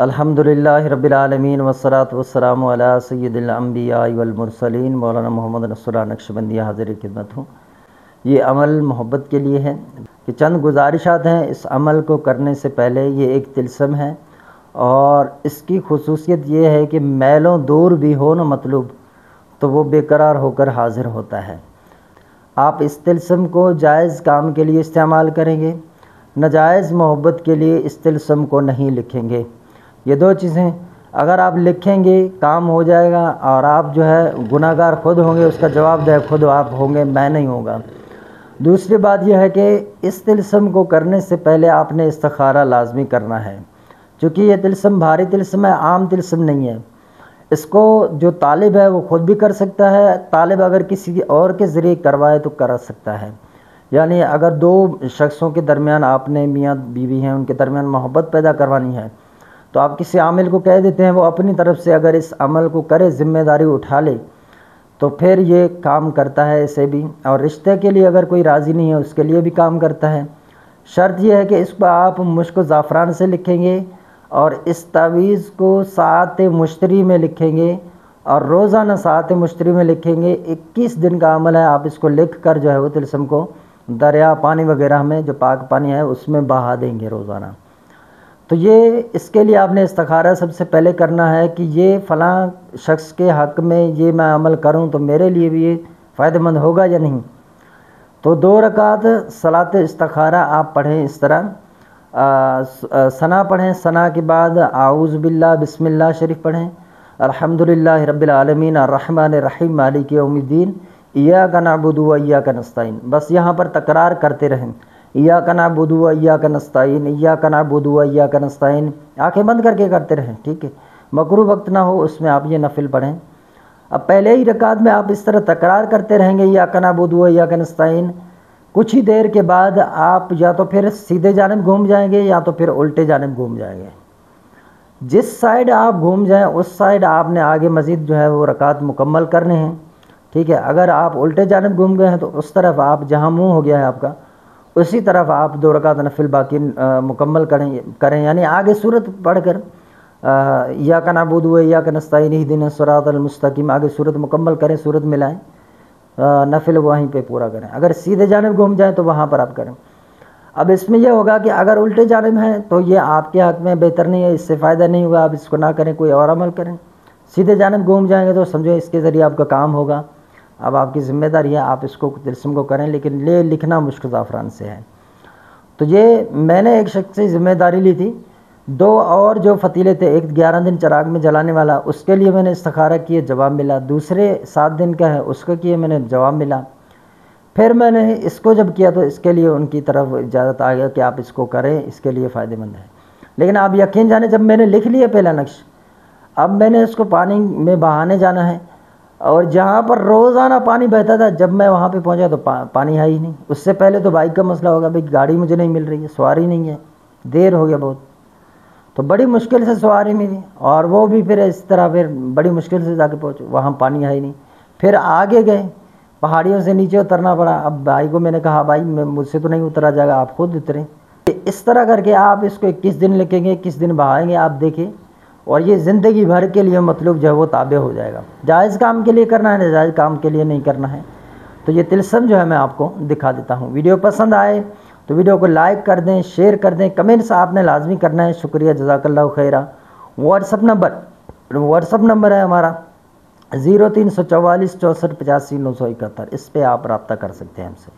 الحمدللہ رب العالمین والصلاة والسلام علی سید الانبیاء والمرسلین مولانا محمد نصر اللہ نقشبندی حاضر خدمت ہوں۔ یہ عمل محبت کے لیے ہے کہ چند گزارشات ہیں۔ اس عمل کو کرنے سے پہلے یہ ایک طلسم ہے اور اس کی خصوصیت یہ ہے کہ میلوں دور بھی ہو نا مطلوب تو وہ بے قرار ہو کر حاضر ہوتا ہے۔ آپ اس طلسم کو جائز کام کے لیے استعمال کریں گے، ناجائز محبت کے لیے اس طلسم کو نہیں لکھیں گے۔ یہ دو چیزیں اگر آپ لکھیں گے کام ہو جائے گا، اور آپ جو ہے گناہ گار خود ہوں گے، اس کا جواب دہ خود آپ ہوں گے، میں نہیں ہوں گا۔ دوسری بات یہ ہے کہ اس طلسم کو کرنے سے پہلے آپ نے استخارہ لازمی کرنا ہے، چونکہ یہ طلسم بھاری طلسم ہے، عام طلسم نہیں ہے۔ اس کو جو طالب ہے وہ خود بھی کر سکتا ہے، طالب اگر کسی اور کے ذریعے کروائے تو کرا سکتا ہے۔ یعنی اگر دو شخصوں کے درمیان آپ نے میاں بیوی ہیں، ان کے درمیان محبت پیدا کروانی ہے تو آپ کسی عامل کو کہہ دیتے ہیں، وہ اپنی طرف سے اگر اس عمل کو کرے، ذمہ داری اٹھا لے تو پھر یہ کام کرتا ہے اسے بھی۔ اور رشتے کے لیے اگر کوئی راضی نہیں ہے اس کے لیے بھی کام کرتا ہے۔ شرط یہ ہے کہ اس کو آپ مشک و زعفران سے لکھیں گے اور اس تعویذ کو ساعت مشتری میں لکھیں گے اور روزانہ ساعت مشتری میں لکھیں گے۔ 21 دن کا عمل ہے، آپ اس کو لکھ کر جو ہے وہ طلسم کو دریا پانی وغیرہ میں، جو پاک پانی ہے اس میں بہا دیں گے روزانہ۔ تو یہ اس کے لیے آپ نے استخارہ سب سے پہلے کرنا ہے کہ یہ فلاں شخص کے حق میں یہ میں عمل کروں تو میرے لیے بھی یہ فائدہ مند ہوگا یا نہیں۔ تو 2 رکعت صلاۃ استخارہ آپ پڑھیں اس طرح، ثنا پڑھیں، ثنا کے بعد اعوذ باللہ بسم اللہ شریف پڑھیں، الحمدللہ رب العالمین الرحمن الرحیم مالک یوم الدین ایاک نعبد و ایاک نستعین۔ بس یہاں پر تکرار کرتے رہیں، ایاک نعبد و ایاک نستعین، ایاک نعبد و ایاک نستعین، آنکھیں بند کر کے کرتے رہیں، ٹھیک ہے۔ مکروہ وقت نہ ہو اس میں آپ یہ نفل پڑھیں۔ اب پہلے ہی رکعت میں آپ اس طرح تکرار کرتے رہیں گے ایاک نعبد و ایاک نستعین۔ کچھ ہی دیر کے بعد آپ یا تو پھر سیدھے جانب گھوم جائیں گے یا تو پھر الٹے جانب گھوم جائیں گے۔ جس سائیڈ آپ گھوم جائیں اس سائیڈ آپ نے آگے مزید جو ہے وہ رکعت مکمل کرنے ہیں، ٹھیک ہے۔ اگر آپ الٹے جانب گھوم گئے ہیں تو اس طرف آپ جہاں منہ ہو گیا ہے آپ کا اسی طرف آپ 2 رکعت نفل باقی مکمل کریں، یعنی آگے سورت پڑھ کر ایاک نعبد و ایاک نستعین اہدنا الصراط المستقیم آگے سورت مکمل کریں، سورت ملائیں، نفل وہیں پہ پورا کریں۔ اگر سیدھے جانب گھوم جائیں تو وہاں پر آپ کریں۔ اب اس میں یہ ہوگا کہ اگر الٹے جانب ہیں تو یہ آپ کے حق میں بہتر نہیں ہے، اس سے فائدہ نہیں ہوگا، آپ اس کو نہ کریں، کوئی اور عمل کریں۔ سیدھے جانب گھوم جائیں گے تو سمجھو اس کے ذریعے آپ کا کام ہوگا۔ اب آپ کی ذمہ داری ہے، آپ اس کو طلسم کو کریں، لیکن لکھنا مشک زعفران سے ہے۔ تو یہ میں نے ایک شخص سے ذمہ داری لی تھی، 2 اور جو فتیلے تھے، ایک 11 دن چراغ میں جلانے والا، اس کے لیے میں نے استخارہ کیے، جواب ملا۔ دوسرے 7 دن کا ہے، اس کا کیے، میں نے جواب ملا۔ پھر میں نے اس کو جب کیا تو اس کے لیے ان کی طرف اجازت آ گیا کہ آپ اس کو کریں، اس کے لیے فائدہ مند ہے۔ لیکن آپ یقین جانیں جب میں نے لکھ لیا پہلا نقش، اب میں نے اس کو پانی میں بہانے جانا ہے، اور جہاں پر روزانہ پانی بہتا تھا جب میں وہاں پہ پہنچا تو پانی ہے ہی نہیں۔ اس سے پہلے تو بائک کا مسئلہ ہوگا، بھائی گاڑی مجھے نہیں مل رہی ہے، سواری نہیں ہے، دیر ہو گیا بہت، تو بڑی مشکل سے سواری ملی، اور وہ بھی پھر اس طرح پھر بڑی مشکل سے جا کے پہنچے، وہاں پانی ہے ہی نہیں۔ پھر آگے گئے، پہاڑیوں سے نیچے اترنا پڑا۔ اب بھائی کو میں نے کہا بھائی مجھ سے تو نہیں اترا جائے گا، آپ خود اتریں۔ اس طرح کر کے آپ اس کو 21 دن لکھیں گے، 21 دن بہائیں گے، آپ دیکھیں، اور یہ زندگی بھر کے لیے مطلوب جو ہے وہ تابع ہو جائے گا۔ جائز کام کے لیے کرنا ہے، ناجائز کام کے لیے نہیں کرنا ہے۔ تو یہ طلسم جو ہے میں آپ کو دکھا دیتا ہوں۔ ویڈیو پسند آئے تو ویڈیو کو لائک کر دیں، شیئر کر دیں، کمنٹس آپ نے لازمی کرنا ہے۔ شکریہ، جزاک اللہ خیرہ۔ واٹس اپ نمبر ہے ہمارا 0344 64 85 971، اس پہ آپ رابطہ کر سکتے ہیں ہم سے۔